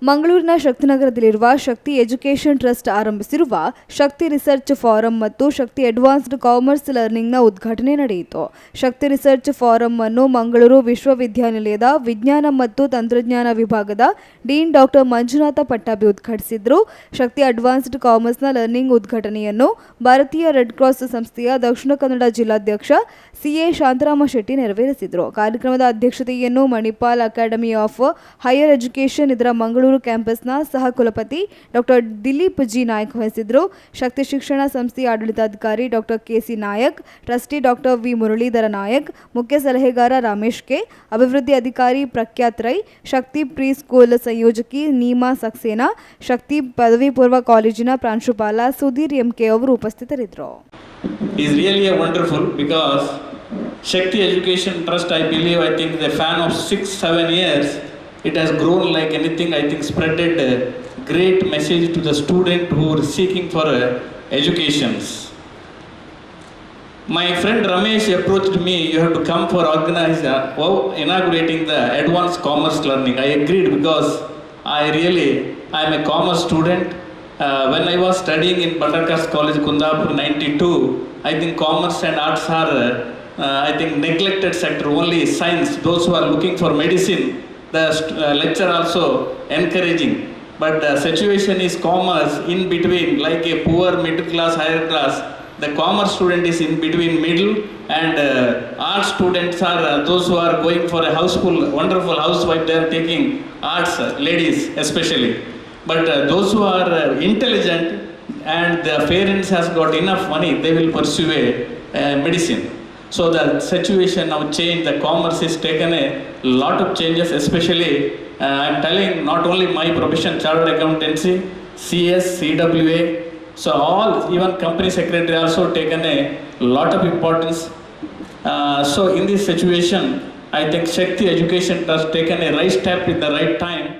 ಮಂಗಳೂರಿನ ಶಕ್ತಿನಗರದಲ್ಲಿರುವ ಶಕ್ತಿ education trust ಆರಂಭಿಸಿರುವ ಶಕ್ತಿ research form ಮತ್ತು ಶಕ್ತಿ ಅಡ್ವಾನ್ಸ್ಡ್ ಕಾಮರ್ಸ್ ಲರ್ನಿಂಗ್ನ ಉದ್ಘಾಟನೆ ನಡೆಯಿತು. ಶಕ್ತಿ ರಿಸರ್ಚ್ ಫಾರಂ ಅನ್ನು ಮಂಗಳೂರು ವಿಶ್ವವಿದ್ಯಾನಿಲಯದ ವಿಜ್ಞಾನ ಮತ್ತು ತಂತ್ರಜ್ಞಾನ ವಿಭಾಗದ ಡೀನ್ ಡಾಕ್ಟರ್ ಮಂಜುನಾಥ ಪಟ್ಟಾಭಿ ಉದ್ಘಾಟಿಸಿದರು. ಶಕ್ತಿ ಅಡ್ವಾನ್ಸ್ಡ್ ಕಾಮರ್ಸ್ನ ಲರ್ನಿಂಗ್ ಉದ್ಘಾಟನೆಯನ್ನು ಭಾರತೀಯ ರೆಡ್ ಕ್ರಾಸ್ ಸಂಸ್ಥೆಯ ದಕ್ಷಿಣ ಕನ್ನಡ ಜಿಲ್ಲಾಧ್ಯಕ್ಷ ಸಿಎ ಶಾಂತರಾಮ ಶೆಟ್ಟಿ ನೆರವೇರಿಸಿದರು. ಕಾರ್ಯಕ್ರಮದ ಅಧ್ಯಕ್ಷತೆಯನ್ನು Manipal academy of higher education ಇದರ ಮಂಗಳೂರು ಕ್ಯಾಂಪಸ್ನ ಸಹ ಕುಲಪತಿ ಡಾಕ್ಟರ್ ದಿಲೀಪ್ ಜಿ ನಾಯಕ್ ವಹಿಸಿದರು. ಶಕ್ತಿ ಶಿಕ್ಷಣ ಸಂಸ್ಥೆಯ ಆಡಳಿತಾಧಿಕಾರಿ doctor K C Nayak, trustee doctor V Muralidhara Nayak, ಮುಖ್ಯ ಸಲಹೆಗಾರ ರಮೇಶ್ ಕೆ, ಅಭಿವೃದ್ಧಿ ಅಧಿಕಾರಿ ಪ್ರಖ್ಯಾತ್ ರೈ, ಶಕ್ತಿ ಪ್ರೀ ಸ್ಕೂಲ್ ಸಂಯೋಜಕಿ ನೀಮಾ ಸಕ್ಸೇನಾ, ಶಕ್ತಿ ಪದವಿ ಪೂರ್ವ ಕಾಲೇಜಿನ ಪ್ರಾಂಶುಪಾಲ ಸುಧೀರ್ ಎಂಕೆ ಅವರು ಉಪಸ್ಥಿತರಿದ್ದರು. Is really a wonderful because Shakti Education Trust, I believe, I think the fan of 6-7 years, it has grown like anything. I think spreaded a great message to the student who are seeking for educations. My friend Ramesh approached me, you have to come for inaugurating the advanced commerce learning. I agreed because I am a commerce student. When I was studying in Buttercups College, Kundapur, 92, I think commerce and arts are, I think, neglected sector. Only science, those who are looking for medicine, the lecture also encouraging. But the situation is commerce in between, like a poor, middle class, higher class. The commerce student is in between middle, and art students are those who are going for a houseful, wonderful housewife. They are taking arts, ladies especially. But those who are intelligent and their parents has got enough money, they will pursue a medicine. So the situation now changed. The commerce has taken a lot of changes, especially I am telling not only my profession, chartered accountancy, CS, CWA. So all, even company secretary also taken a lot of importance. So in this situation, I think Shakti Education has taken a right step in the right time.